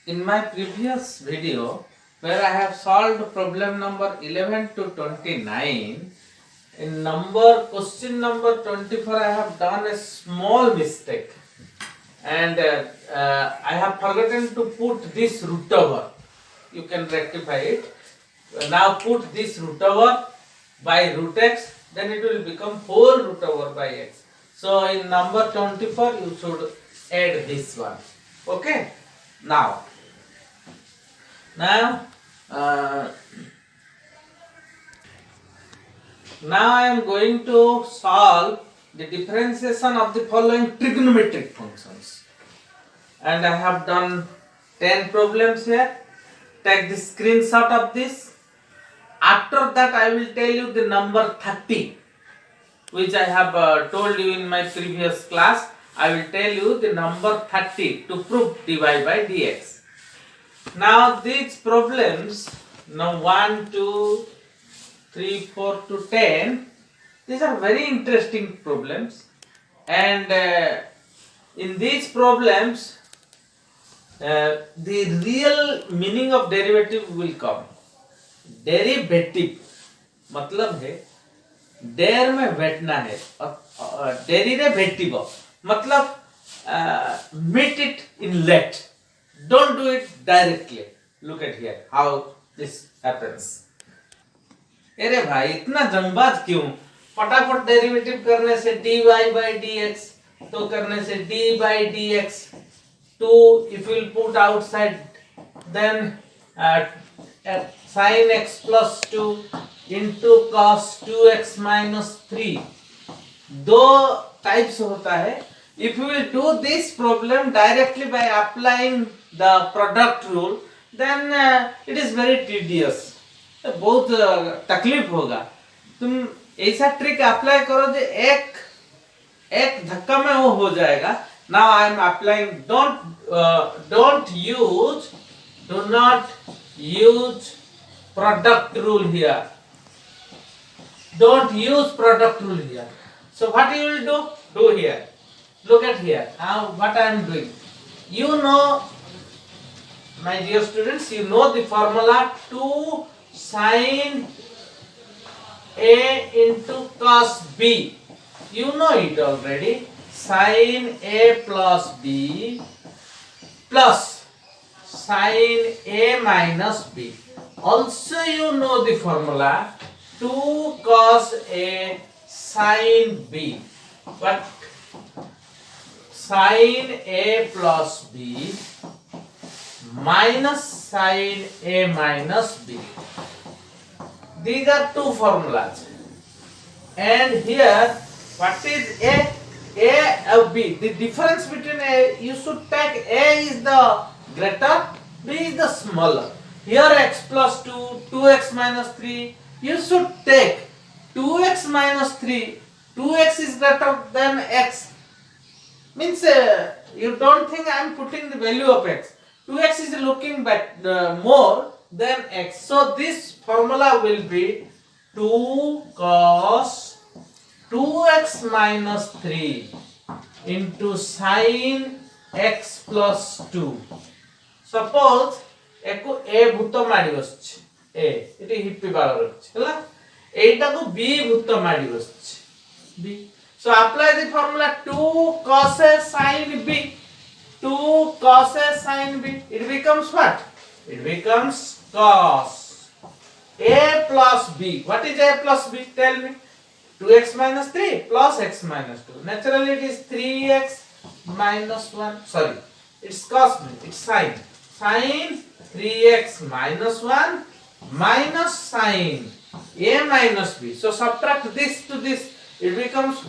In my previous video, where I have solved problem number 11 to 29, in question number 24, I have done a small mistake, and I have forgotten to put this root over. You can rectify it. Now put this root over by root x, then it will become whole root over by x. So in number 24, you should add this one. Okay. Now uh, I am going to solve the differentiation of the following trigonometric functions, and I have done 10 problems here. Take the screenshot of this. After that, I will tell you the number 30, which I have told you in my previous class. I will tell you the number 30 to prove dy by dx. Now these problems, now 1, 2, 3, 4 to 10, these are very interesting problems, and in these problems the real meaning of derivative will come. Derivative मतलब है der में बैठना है और derivative मतलब meet it in let. Don't do it directly. Look at here how this happens. अरे भाई इतना जंगबाज क्यों? फटाफट डेरिवेटिव करने से dy by dx, तो करने से d by dx. 2 if you will put outside, then sin x plus 2 into cos 2x minus 3. दो टाइप्स होता है. If you will do this problem directly by applying the product rule, then it is very tedious. बहुत तकलीफ होगा. तुम ऐसा trick apply करो जो एक धक्का में वो हो जाएगा. Now I am applying. Do not use product rule here. Don't use product rule here. So what you will do here? Look at here. Now what I am doing. You know, my dear students, you know the formula 2 sin A into cos B. You know it already. Sin A plus B plus sin A minus B. Also you know the formula 2 cos A sin B. But sin A plus B minus sin A minus B. These are two formulas. And here, what is A of B? The difference between A, you should take A is the greater, B is the smaller. Here x plus 2, 2x minus 3, you should take 2x minus 3, 2x is greater than x. Means you don't think I am putting the value of x. 2x is looking back more than x. So this formula will be 2 cos 2x minus 3 into sin x plus 2. Suppose echo a भूत माडी बसछ a इटी hippie बाळ रछ हला एटा को b भूत माडी बसछ b. So apply the formula 2 cos a sin b. 2 cos a sin b, it becomes what? It becomes cos a plus b. What is a plus b? Tell me. 2x minus 3 plus x minus 2. Naturally it is 3x minus 1. Sorry, it's cos, it's sin. Sin 3x minus 1 minus sin a minus b. So subtract this to this, it becomes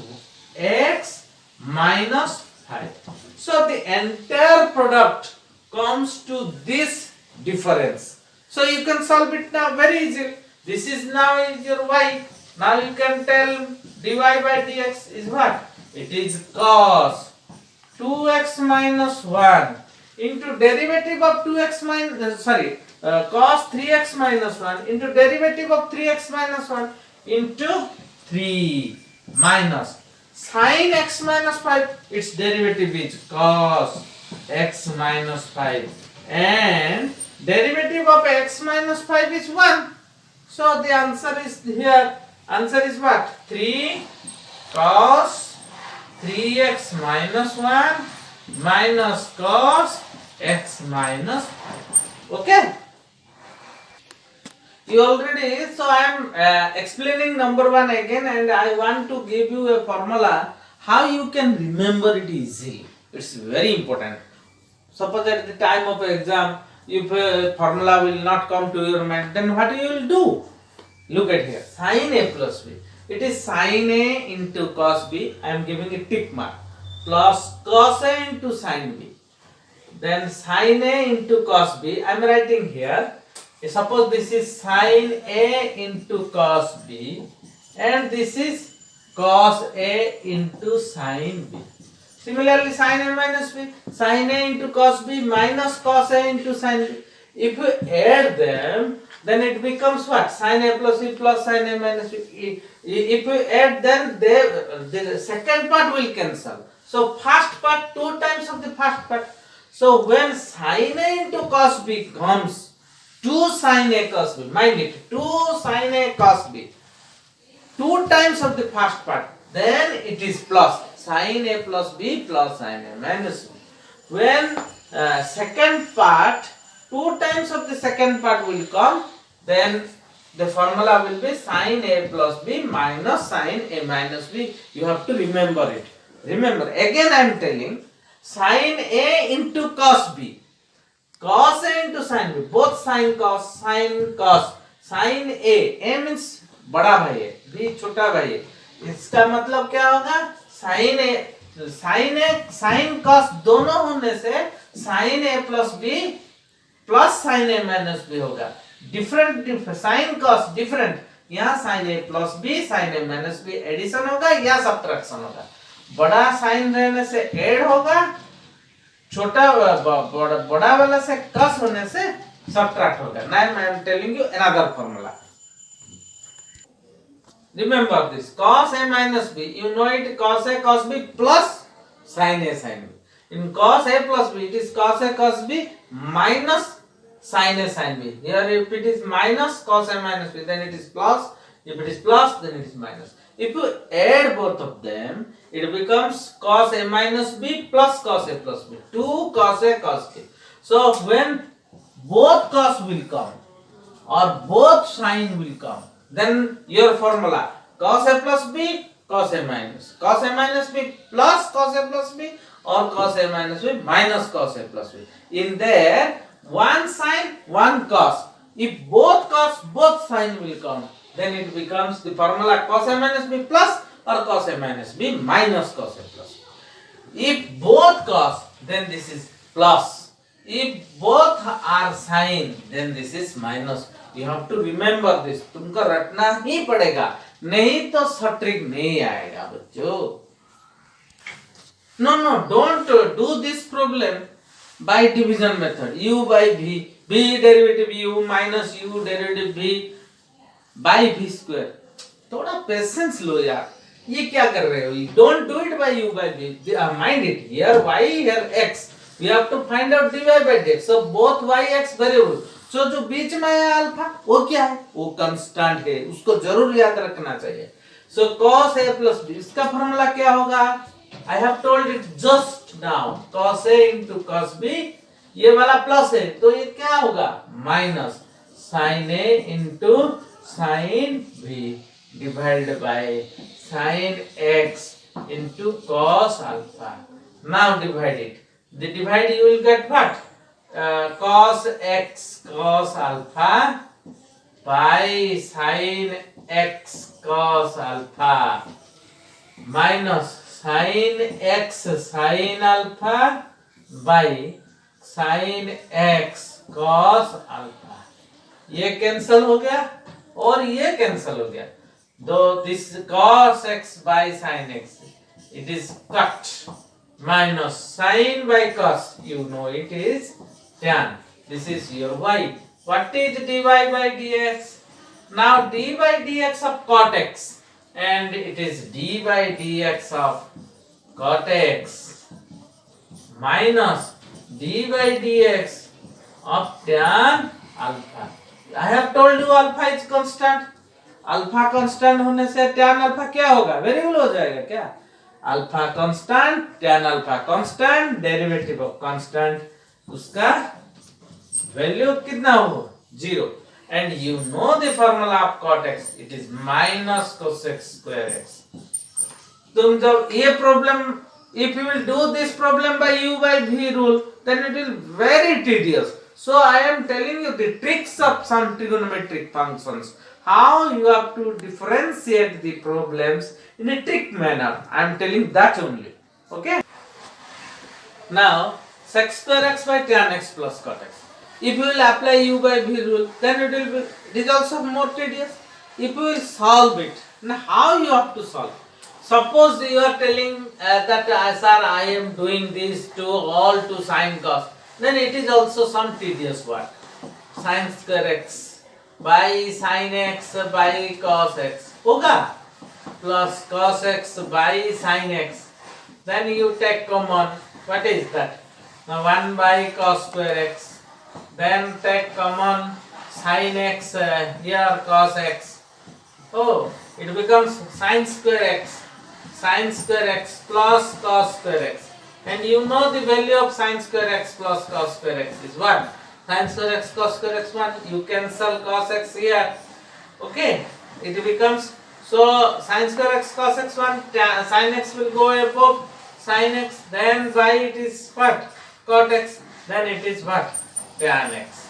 x minus 5. So the entire product comes to this difference. So you can solve it now very easily. This is now is your y. Now you can tell dy by dx is what? It is cos 2x minus 1 into derivative of 2x minus, cos 3x minus 1 into derivative of 3x minus 1 into 3 minus sin x minus 5, its derivative is cos x minus 5 and derivative of x minus 5 is 1. So the answer is here. Answer is what? 3 cos 3x minus 1 minus cos x minus 1. Okay. You already, so I am explaining number 1 again, and I want to give you a formula how you can remember it easily. It's very important. Suppose at the time of exam, if a formula will not come to your mind, then what you will do? Look at here, sin a plus b. It is sin a into cos b. I am giving a tick mark. Plus cos a into sin b. Then sin a into cos b. I am writing here. Suppose this is sin a into cos b, and this is cos a into sin b. Similarly, sin a minus b, sin a into cos b minus cos a into sin b. If you add them, then it becomes what? Sin a plus b plus sin a minus b. If you add, then the second part will cancel. So first part, 2 times of the first part. So when sin a into cos b comes 2 sin a cos b, mind it, 2 sin a cos b, 2 times of the first part, then it is plus sin a plus b plus sin a minus b. When second part, 2 times of the second part will come, then the formula will be sin a plus b minus sin a minus b. You have to remember it. Remember, again I am telling, sin a into cos b, cos a into sin b, both sin cos, sin a means बड़ा भाई है, b छोटा भाई है. इसका मतलब क्या होगा? sin cos दोनों होने से sin a plus b plus sin a minus b होगा. different sin cos different, यहाँ sin a plus b sin a minus b addition होगा या सब्ट्रैक्शन होगा. बड़ा sin रहने से ऐड होगा, छोटा बड़ा वाला से कस होने से सब्ट्रैक्ट होगा. Now I am telling you another formula. Remember this, cos a minus b, you know it, cos a cos b plus sin a sin b. In cos a plus b, it is cos a cos b minus sin a sin b. Here if it is minus cos a minus b, then it is plus. If it is plus, then it is minus. If you add both of them, it becomes cos a minus b plus cos a plus b. 2 cos a cos b. So when both cos will come or both sin will come, then your formula cos a plus b, cos a minus b plus cos a plus b, or cos a minus b minus cos a plus b. In there, one sin, one cos. If both cos, both sin will come, then it becomes the formula cos a minus b plus or cos a minus b minus cos a plus b. If both cos, then this is plus. If both are sin, then this is minus. You have to remember this. तुमको रटना ही पड़ेगा, नहीं तो सट्रिक नहीं आएगा बच्चों. No, don't do this problem by division method. U by v, v derivative u minus u derivative v by v square. थोड़ा patience लो यार. ये क्या कर रहे हो? You don't do it by u by v. Mind it. Here y, here x. We have to find out dy by dx. So both y x variable. So जो बीच में है अल्फा, वो क्या है? वो कांस्टेंट है, उसको जरूर याद रखना चाहिए. So cos a plus b, इसका फॉर्मूला क्या होगा? I have told it just now. Cos a into cos b, ये वाला प्लस है, तो ये क्या होगा? Minus sin a into sin b divided by sin x into cos alpha. Now divide it. The divide you will get what? Cos x cos alpha by sin x cos alpha minus sin x sin alpha by sin x cos alpha. ये cancel हो गया और ये cancel हो गया. Though this cos x by sin x, it is cut. Minus sin by cos, you know it is tan. This is your y. What is dy by dx? Now d by dx of cot x, and it is d by dx of cot x minus d by dx of tan alpha. I have told you alpha is constant. Alpha constant होने से tan alpha क्या होगा, variable हो जाएगा क्या. Alpha constant, tan alpha constant, derivative of constant, उसका value कितना हो, 0. And you know the formula of cot x, it is minus cos x square x. तुम जब ये problem, if you will do this problem by u by v rule, then it will very tedious. So I am telling you the tricks of some trigonometric functions, how you have to differentiate the problems in a trick manner. I am telling that only. Okay. Now sec square x by tan x plus cot x. If you will apply u by v rule, then it will be, it is also more tedious. If you will solve it, now how you have to solve? Suppose you are telling that sir, I am doing this to all to sin cos, then it is also some tedious work. Sin square x by sin x by cos x होगा, plus cos x by sin x. Then you take common. What is that? Now 1 by cos square x. Then take common sin x here, cos x. Oh, it becomes sin square x. Sin square x plus cos square x. And you know the value of sin square x plus cos square x is 1. Sin square x cos square x 1. You cancel cos x here. Okay. It becomes, so sin square x cos x 1. Sin x will go above sin x. Then by it is what? Cot x. Then it is what? Tan x.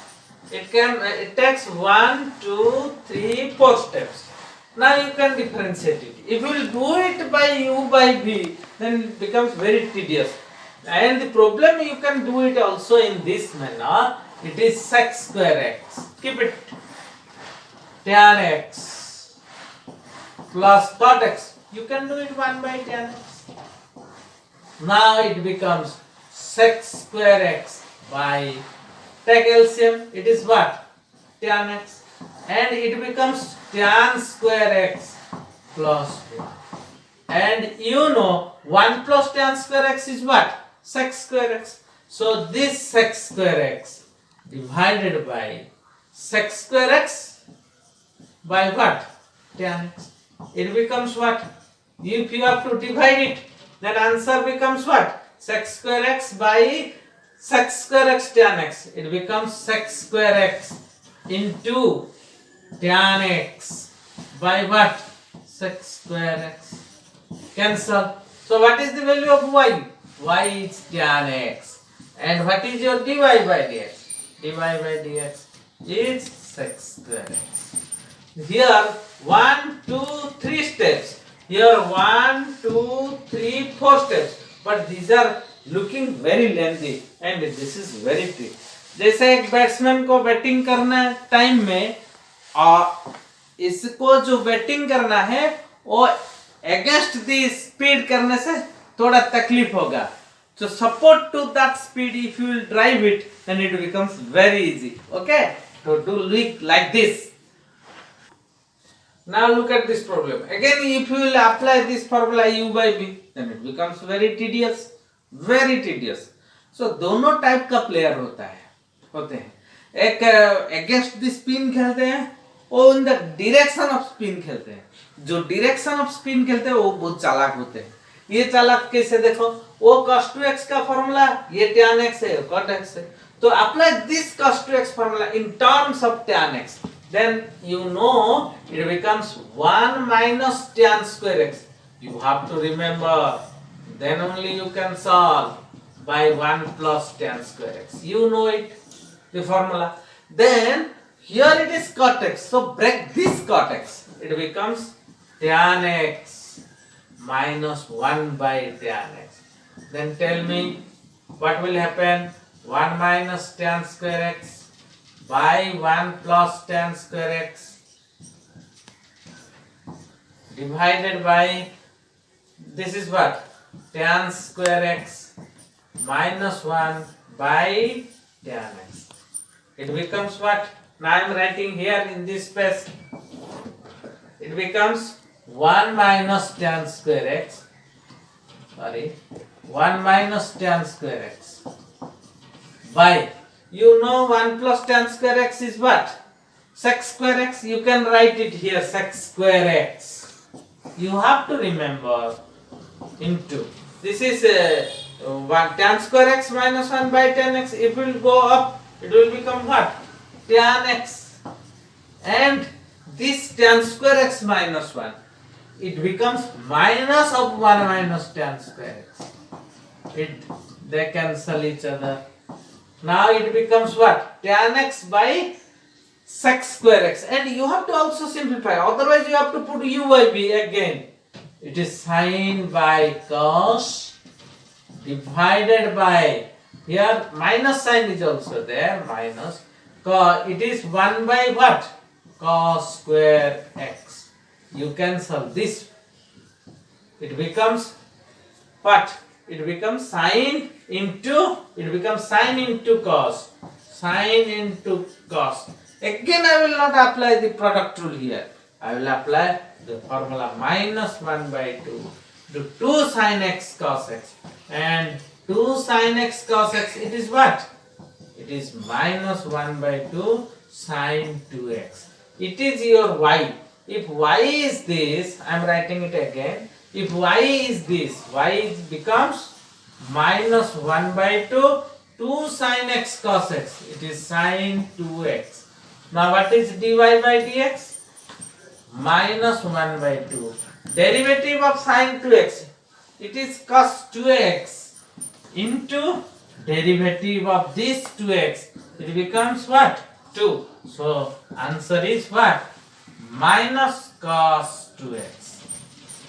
It takes 1, 2, 3, 4 steps. Now you can differentiate it. If you will do it by u by v, then it becomes very tedious. And the problem, you can do it also in this manner. It is sec square x. Keep it. Tan x plus cot x. You can do it 1 by tan x. Now it becomes sec square x by, take LCM, it is what? Tan x. And it becomes tan square x plus 1. And you know 1 plus tan square x is what? Sec square x. So this sec square x divided by sec square x by what? Tan x. It becomes what? If you have to divide it, then answer becomes what? Sec square x by sec square x tan x. It becomes sec square x into tan x by what? Sec square x. Cancel. So what is the value of y? Y is tan x. And what is your dy by dx? Dy by dx is sec square x. Here 1, 2, 3 steps. Here 1, 2, 3, 4 steps. But these are looking very lengthy and this is very tricky. जैसे एक batsman को batting करना time में, और इसको जो batting करना है वो अगेंस्ट द स्पीड करने से थोड़ा तकलीफ होगा. So support to that speed, if you will drive it, then it becomes very easy. Okay, so do like this. Now look at this problem. Again, if you will apply this formula u by v, then it becomes very tedious, very tedious. So दोनों type का player होते हैं. एक against the spin खेलते हैं और in the direction off spin खेलते हैं. जो डायरेक्शन ऑफ स्पिन खेलते हैं वो बहुत चालाक होते हैं. ये चालाक कैसे देखो, वो cos 2x का फॉर्मूला, ये tan x है, cot x है. तो apply this cos 2x formula in terms of tan x, then you know it becomes 1 minus tan square x. You have to remember, then only you can solve by 1 plus tan square x. You know it, the formula. Then here it is cot x. So break this cot x. It becomes tan x minus 1 by tan x. Then tell me what will happen. 1 minus tan square x by 1 plus tan square x divided by, this is what? Tan square x minus 1 by tan x. It becomes what? Now I am writing here in this space. It becomes 1 minus tan square x. 1 minus tan square x by, You know 1 plus tan square x is what? Sec square x. You can write it here, sec square x. You have to remember into. This is 1 tan square x minus 1 by tan x. It will go up. It will become what? Tan x. And this tan square x minus 1. It becomes minus of 1 minus tan square x. They cancel each other. Now it becomes what? Tan x by sec square x. And you have to also simplify. Otherwise you have to put u by b again. It is sine by cos divided by, here minus sign is also there, minus cos. It is 1 by what? Cos square x. You cancel this. It becomes what? It becomes sine into cos. Sine into cos. Again I will not apply the product rule here. I will apply the formula minus 1 by 2 to 2 sin x cos x. And 2 sin x cos x, it is what? It is minus 1 by 2 sin 2x. It is your y. If y is this, I am writing it again. If y is this, y becomes minus 1 by 2 sin x cos x. It is sin 2x. Now what is dy by dx? Minus 1 by 2. Derivative of sin 2x. It is cos 2x into derivative of this 2x. It becomes what? 2. So answer is what? Minus cos 2x.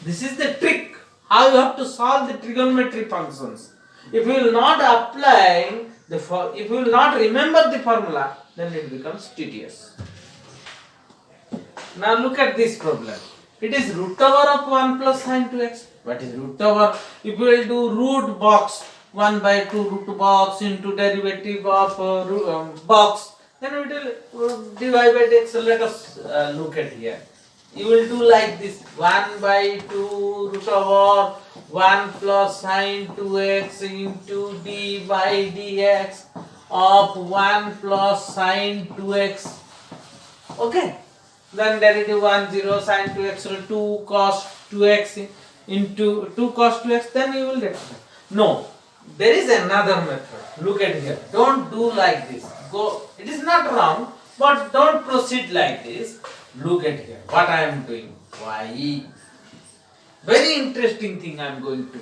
This is the trick. How you have to solve the trigonometry functions. If you will not apply if you will not remember the formula, then it becomes tedious. Now look at this problem. It is root over of 1 plus sin 2x. What is root over? If we will do root box 1 by 2 root box into derivative of box, then we will divide by dx. So let us look at here. You will do like this: 1 by 2 root over 1 plus sin 2x into d by dx of 1 plus sin 2x. Okay. Then derivative 1 0 sin 2x or 2 cos 2x into 2 cos 2x. Then you will get. No, there is another method. Look at here. Don't do like this. Go. It is not wrong, but don't proceed like this. Look at here. What I am doing. Y. Very interesting thing I am going to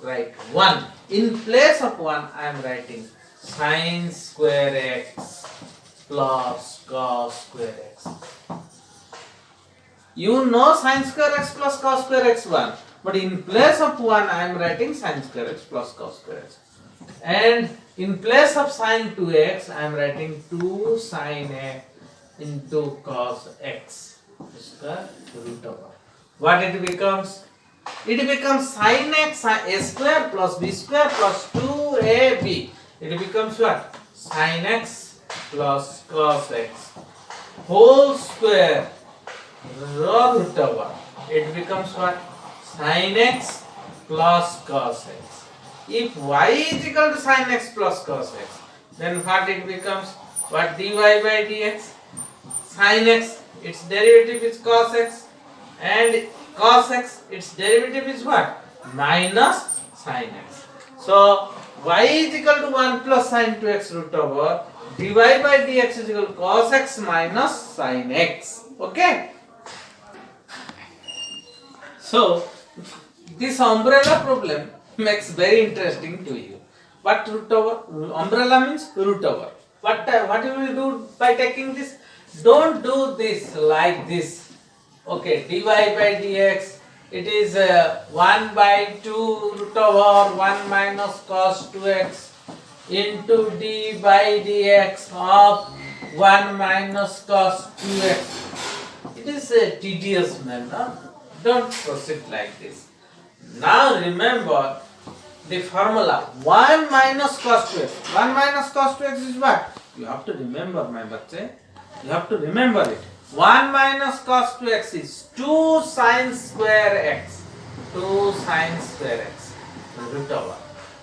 write. 1. In place of 1, I am writing sin square x plus cos square x. You know sin square x plus cos square x 1. But in place of 1, I am writing sin square x plus cos square x. And in place of sin 2x, I am writing 2 sin x into cos x. Square root over. What it becomes? It becomes sin x a square plus b square plus 2ab. It becomes what? Sin x plus cos x whole square root over. It becomes what? Sin x plus cos x. If y is equal to sin x plus cos x, then what it becomes? What? Dy by dx. Sin x, its derivative is cos x, and cos x, its derivative is what? Minus sin x. So y is equal to 1 plus sin 2x root over dy by dx is equal to cos x minus sin x. Okay. So this umbrella problem makes very interesting to you. What root over? Umbrella means root over. What you will do by taking this? Don't do this like this. Okay, dy by dx, it is 1 by 2 root over 1 minus cos 2x into d by dx of 1 minus cos 2x. It is a tedious manner. Don't proceed like this. Now remember the formula 1 minus cos 2x. 1 minus cos 2x is what? You have to remember, my bache. You have to remember it. 1 minus cos 2x is 2 sin square x. 2 sin square x root over.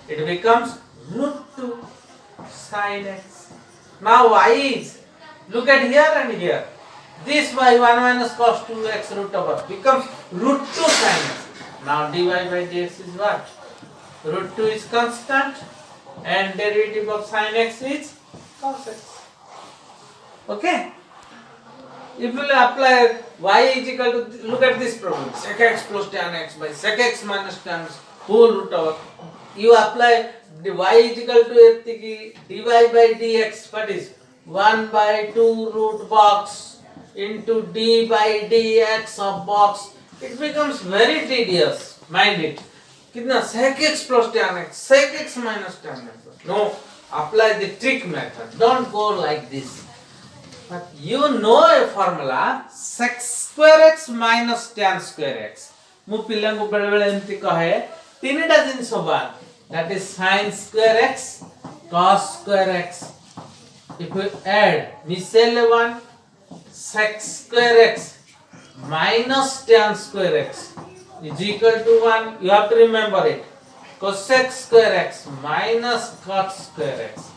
It becomes root 2 sin x. Now y is, look at here and here. This by 1 minus cos 2x root over becomes root 2 sin x. Now dy by dx is what? Root 2 is constant and derivative of sin x is cos x. Okay? If you apply y is equal to, look at this problem, sec x plus tan x by sec x minus tan x whole root over. You apply the y is equal to dy by dx, what is 1 by 2 root box into d by dx of box. It becomes very tedious. Mind it. Kitna sec x plus tan x, sec x minus tan x. No, apply the trick method. Don't go like this. But you know a formula sec square x minus tan square x. Mu pilla ko bele bele emti kahe tinita jinso ba, that is sin square x cos square x. If we add miscel 1 sec square x minus tan square x is equal to 1, you have to remember it. Cosec square x minus cot square x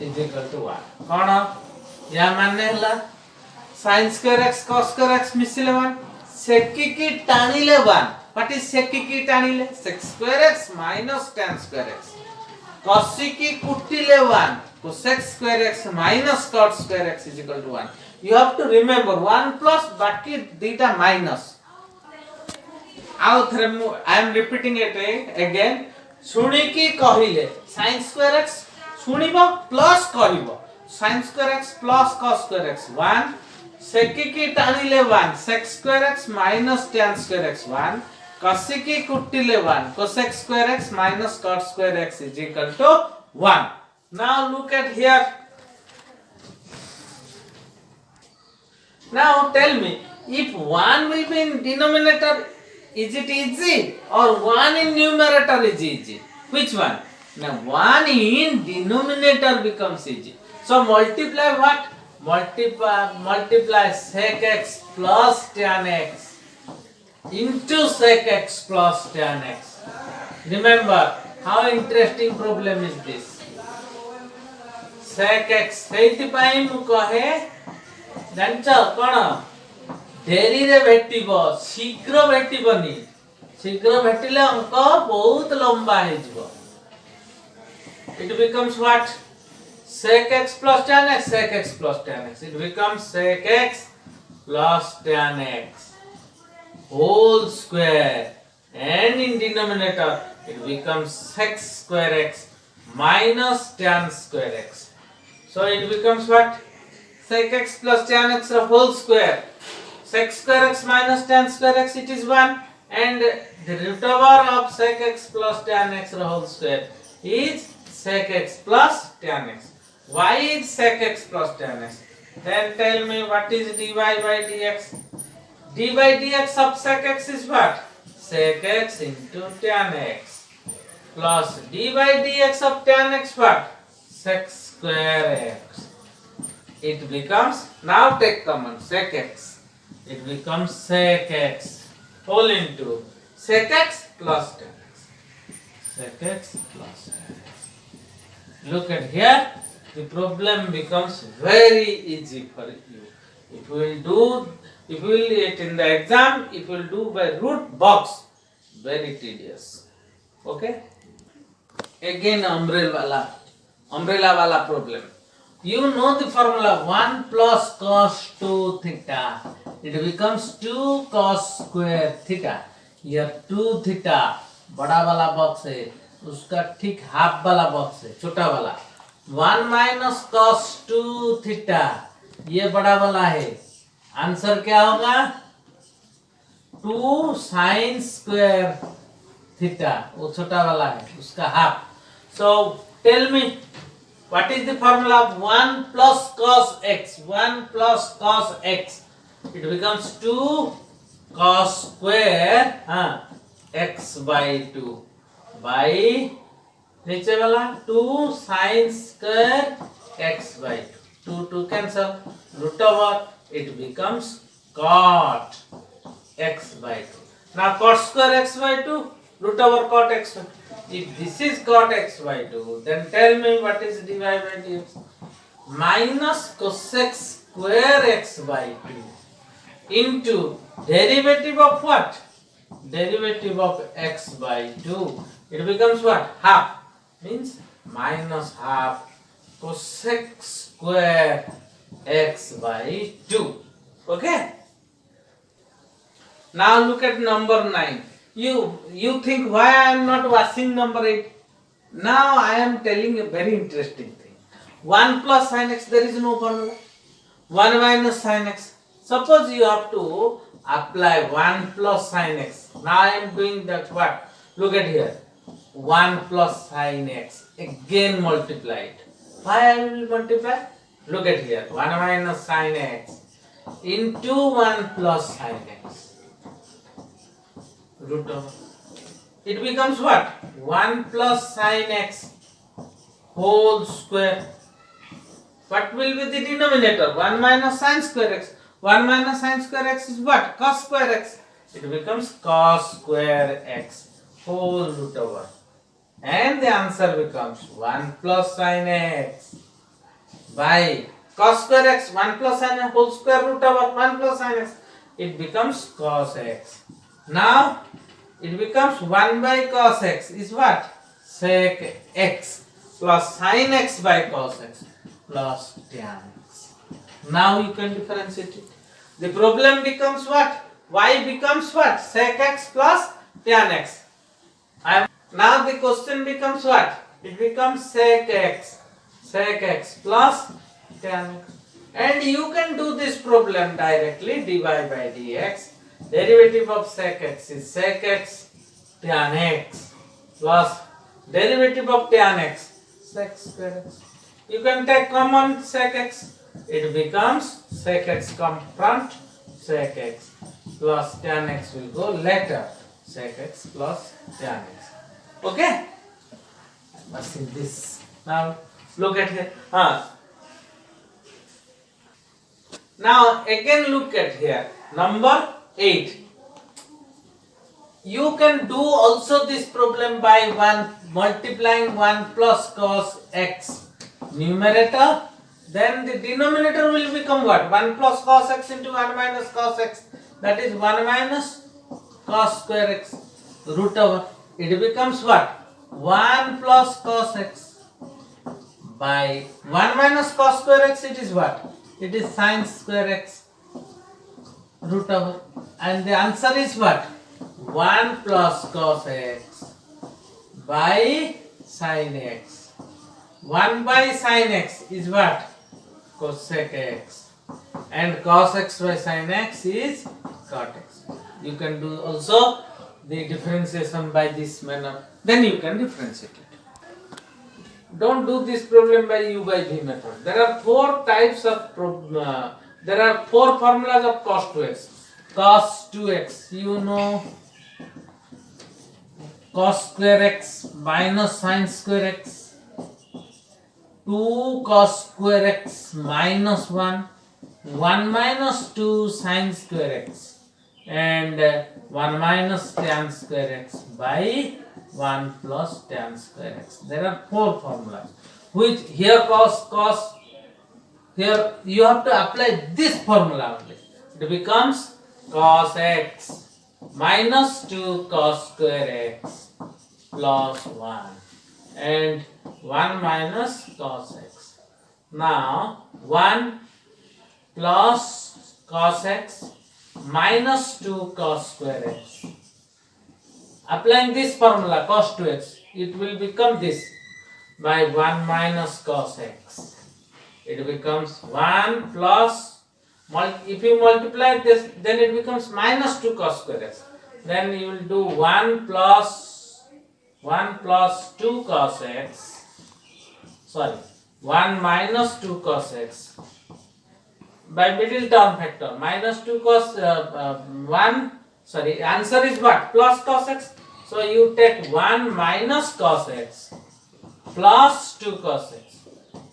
is equal to 1. कौन या मानने हला sin square x cos square x मिसिले 1 sec की टाणीले 1. What is sec की टाणीले? Sec square x minus tan square x. Cos की कुट्टीले 1 cosec square x minus cot square x is equal to 1. You have to remember 1 plus बाकी दीटा minus. I am repeating it again. शुणी की कहिले sin square x शुणिबो plus कहिबो sin square x plus cos square x 1 sec की टाणीले 1 sec square x minus tan square x 1 cos की कुट्टीले 1 cosec square x minus cot square x is equal to 1. Now look at here. Now tell me, if 1 will be in denominator, is it easy or 1 in numerator is easy? Which one? Now 1 in denominator becomes easy. So multiply what? Multiply sec x plus tan x into sec x plus tan x. Remember how interesting problem is this. Sec x ସେଇଥିପାଇଁ ମୁଁ କହେ ଜାଣିଛ କଣ ଡେରିରେ ଭେଟିବ ଶୀଘ୍ର ଭେଟିବନି ଶୀଘ୍ର ଭେଟିଲେ ଅଙ୍କ ବହୁତ ଲମ୍ବା ହେଇଯିବ. It becomes what? Sec x plus tan x, sec x plus tan x. It becomes sec x plus tan x whole square, and in denominator it becomes sec square x minus tan square x. So it becomes what? Sec x plus tan x whole square. Sec square x minus tan square x, it is 1, and the root over of sec x plus tan x whole square is sec x plus tan x. Why is sec x plus tan x? Then tell me what is dy by dx? D by dx of sec x is what? Sec x into tan x plus d by dx of tan x what? Sec square x. It becomes, now take common, sec x. It becomes sec x whole into sec x plus tan x. Sec x plus tan x. Look at here, the problem becomes very easy for you. If you will it in the exam, if you will do by root box, very tedious. Okay? Again umbrella wala problem. You know the formula 1 plus cos 2 theta. It becomes 2 cos square theta. Here 2 theta बड़ा वाला box है, उसका ठीक half वाला box है, छोटा वाला 1 minus cos 2 theta, ये बड़ा वाला है. आंसर क्या होगा? 2 sin square theta, वो छोटा वाला है, उसका half. So tell me, what is the formula of 1 plus cos x? 1 plus cos x. It becomes 2 cos square x by 2 by नीचे वाला 2 sin square x by 2. 2 cancel. Root over, it becomes cot x by 2. Now cot square x by 2, root over cot x by 2. If this is cot x by 2, then tell me what is dy by dx. minus cosec square x by 2 into derivative of what? Derivative of x by 2. It becomes what? Half. Means minus half cosec square x by 2. Okay? Now look at number 9. You think why I am not washing number 8? Now I am telling a very interesting thing. 1 plus sin x, there is no formula. 1 minus sin x. Suppose you have to apply 1 plus sin x. Now I am doing that what? Look at here. 1 plus sin x. Again multiply it. Why I will multiply? Look at here. 1 minus sin x into 1 plus sin x. Root over. It becomes what? 1 plus sin x whole square. What will be the denominator? 1 minus sin square x. 1 minus sin square x is what? Cos square x. It becomes cos square x whole root over. And the answer becomes 1 plus sin x by cos square x. 1 plus sin x whole square root over 1 plus sin x. It becomes cos x. Now it becomes 1 by cos x is what? Sec x plus sin x by cos x plus tan x. Now you can differentiate it. The problem becomes what? Y becomes what? Sec x plus tan x. Now the question becomes what? It becomes sec x plus tan x. And you can do this problem directly, dy by dx. Derivative of sec x is sec x tan x plus derivative of tan x sec square x. You can take common sec x. It becomes sec x come front, sec x plus tan x will go later. Sec x plus tan x. Okay? I must see this. Now look at here. Now again look at here. Number 8. You can do also this problem by multiplying 1 plus cos x numerator. Then the denominator will become what? 1 plus cos x into 1 minus cos x. That is 1 minus cos square x root over. It becomes what? 1 plus cos x by 1 minus cos square x. It is what? It is sin square x root over. And the answer is what? 1 plus cos x by sin x. 1 by sin x is what? Cosec x. And cos x by sin x is cot x. You can do also the differentiation by this manner. Then you can differentiate it. Don't do this problem by u by v method. There are 4 types of there are 4 formulas of cos 2x. Cos 2x, you know, cos square x minus sin square x, 2 cos square x minus 1, 1 minus 2 sin square x, and 1 minus tan square x by 1 plus tan square x. There are 4 formulas. Which here cos, here you have to apply this formula only. It becomes cos x minus 2 cos square x plus 1 and 1 minus cos x. Now 1 plus cos x minus 2 cos square x. Applying this formula cos 2x, it will become this by 1 minus cos x. It becomes 1 plus, if you multiply this, then it becomes minus 2 cos square x. Then you will do 1 plus 2 cos x, sorry, 1 minus 2 cos x by middle term factor, minus 2 cos 1, sorry, answer is what? Plus cos x. So you take 1 minus cos x plus 2 cos x.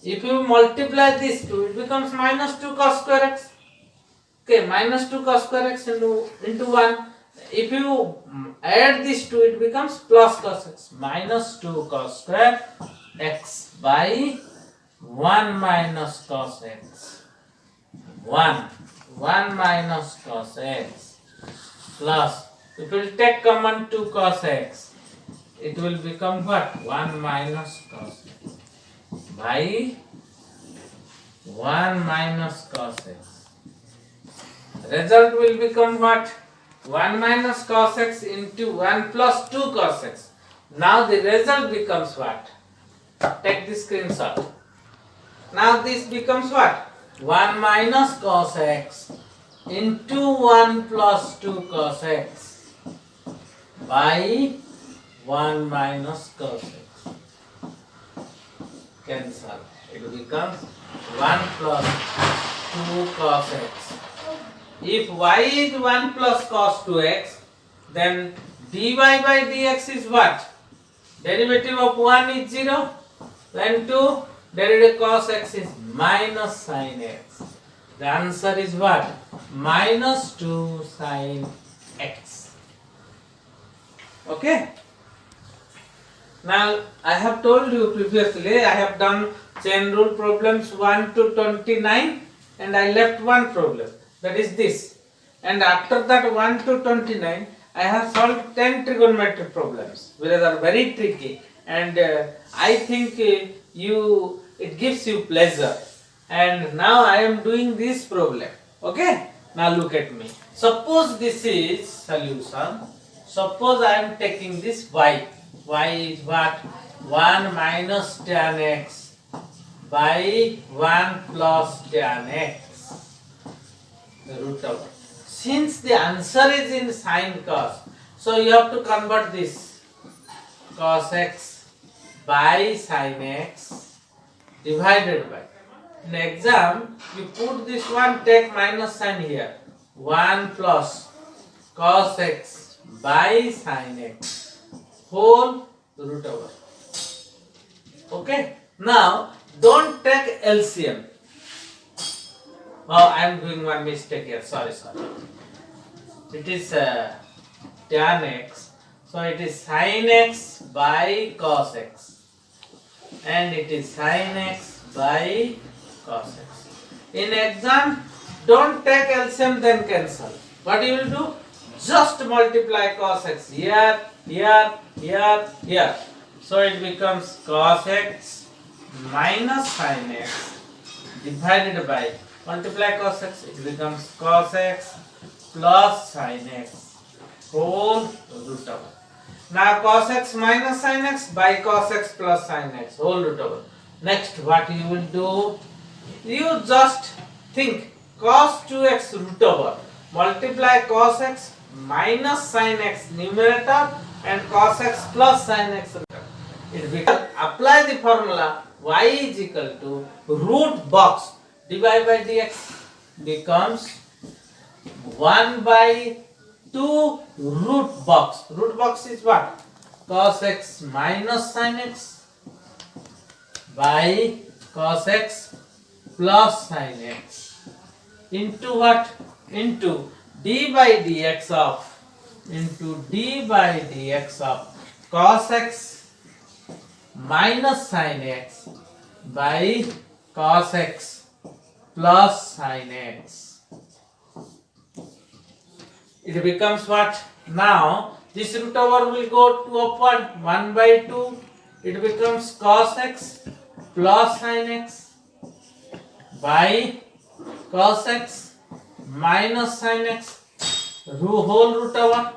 If you multiply these two, it becomes minus 2 cos square x. Okay, minus 2 cos square x into 1. If you add these two, it becomes plus cos x. Minus 2 cos square x by 1 minus cos x. 1 minus cos x plus, if we will take common 2 cos x, it will become what? 1 minus cos x by 1 minus cos x. Result will become what? 1 minus cos x into 1 plus 2 cos x. Now the result becomes what? Take the screenshot. Now this becomes what? 1 minus cos x into 1 plus 2 cos x by 1 minus cos x. Cancel. It becomes 1 plus 2 cos x. If y is 1 plus cos 2x, then dy by dx is what? Derivative of 1 is 0. Then 2, derivative cos x is minus sin x. The answer is what? Minus 2 sin x. Okay? Now, I have told you previously, I have done chain rule problems 1 to 29 and I left one problem. That is this. And after that 1 to 29, I have solved 10 trigonometric problems, which are very tricky. And I think it gives you pleasure. And now I am doing this problem. Okay? Now look at me. Suppose this is solution. Suppose I am taking this y. Y is what? 1 minus tan x by 1 plus tan x. Root over. Since the answer is in sin cos, so you have to convert this cos x by sin x divided by. In exam, you put this one, take minus sign here. 1 plus cos x by sin x whole root over. Okay. Now, don't take LCM. Oh, I am doing one mistake here. Sorry. It is tan x. So it is sin x by cos x. And it is sin x by cos x. In exam, don't take LCM then cancel. What you will do? Just multiply cos x here. So it becomes cos x minus sin x divided by, multiply cos x, it becomes cos x plus sin x whole root over. Now cos x minus sin x by cos x plus sin x whole root over. Next, what you will do? You just think cos 2x root over, multiply cos x minus sin x numerator and cos x plus sin x root over. It becomes, apply the formula y is equal to root box dy by dx becomes 1 by 2 root box. Root box is what? Cos x minus sin x by cos x plus sin x into what? Into d by dx of cos x minus sin x by cos x plus sin x. It becomes what? Now this root over will go to upward 1 by 2. It becomes cos x plus sin x by cos x minus sin x whole root over,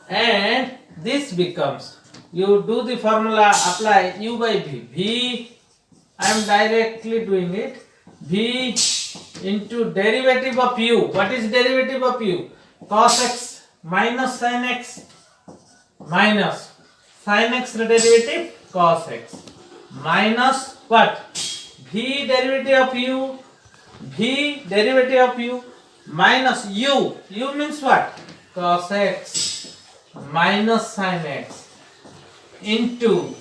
and this becomes, you do the formula, apply u by v. V, I am directly doing it. V into derivative of u. What is derivative of u? Cos x minus sin x minus sin x derivative cos x minus what? V derivative of u. V derivative of u minus u. U means what? Cos x minus sin x into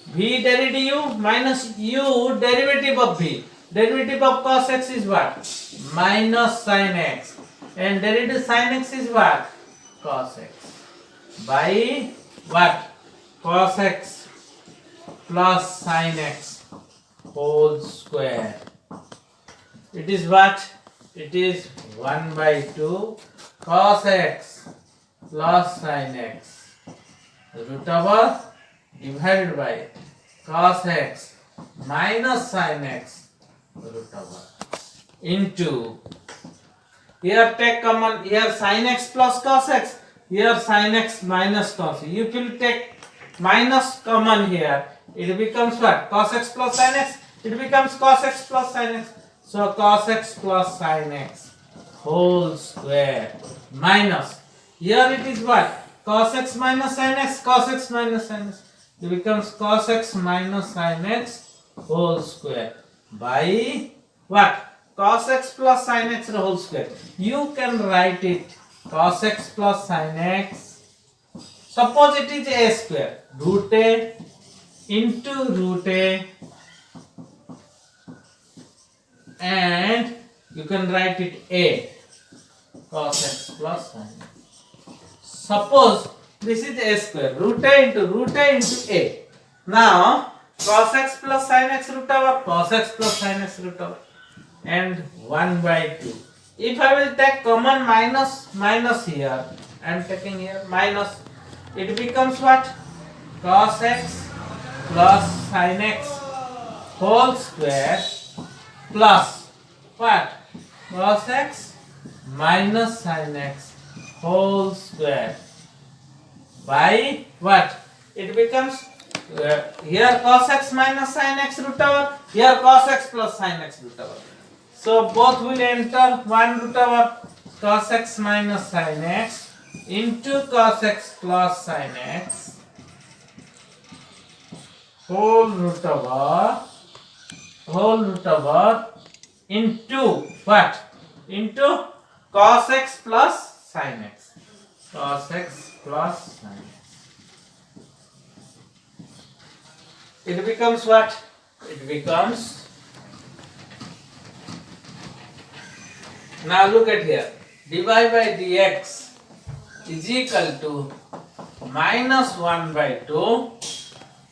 v derivative minus u derivative of v. Derivative of cos x is what? Minus sin x. And derivative sin x is what? Cos x. By what? Cos x plus sin x whole square. It is what? It is 1 by 2 cos x plus sin x root over divided by cos x minus sin x root over into, here take common, here sin x plus cos x, here sin x minus cos. If you take minus common here, it becomes what? Cos x plus sin x. It becomes cos x plus sin x. So cos x plus sin x whole square minus, here it is what? Cos x minus sin x, cos x minus sin x. It becomes cos x minus sin x whole square by what? Cos x plus sin x whole square. You can write it cos x plus sin x. Suppose it is a square, root a into root a, and you can write it a cos x plus sin x. Suppose this is a square, root a into a. Now cos x plus sin x root over, cos x plus sin x root over, and 1 by 2. If I will take common minus here, I am taking here minus, it becomes what? Cos x plus sin x whole square plus what? Cos x minus sin x whole square by what? It becomes here cos x minus sin x root over, here cos x plus sin x root over. So both will enter 1 root over cos x minus sin x into cos x plus sin x whole root over into what? Into cos x plus sin x. Cos x plus sin x. It becomes what? It becomes, now look at here, dy by dx is equal to minus 1 by 2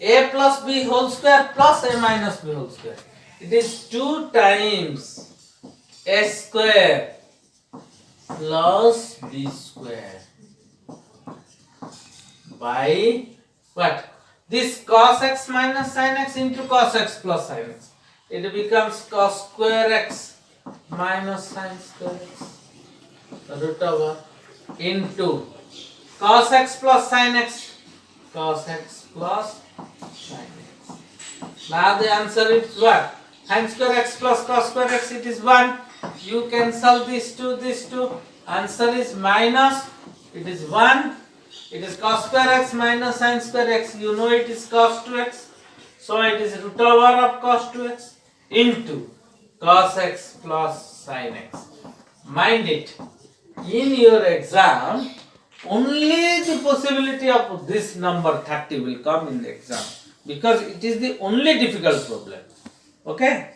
a plus b whole square plus a minus b whole square. It is 2 times a square plus b square by what? This cos x minus sin x into cos x plus sin x. It becomes cos square x minus sin square x root over into cos x plus sin x, cos x plus sin x. Now the answer is what? Sin square x plus cos square x, it is 1. You cancel this 2, answer is minus, it is 1. It is cos square x minus sin square x, you know it is cos 2x, so it is root over of cos 2x into cos x plus sin x. Mind it, in your exam only the possibility of this number 30 will come in the exam, because it is the only difficult problem. Okay.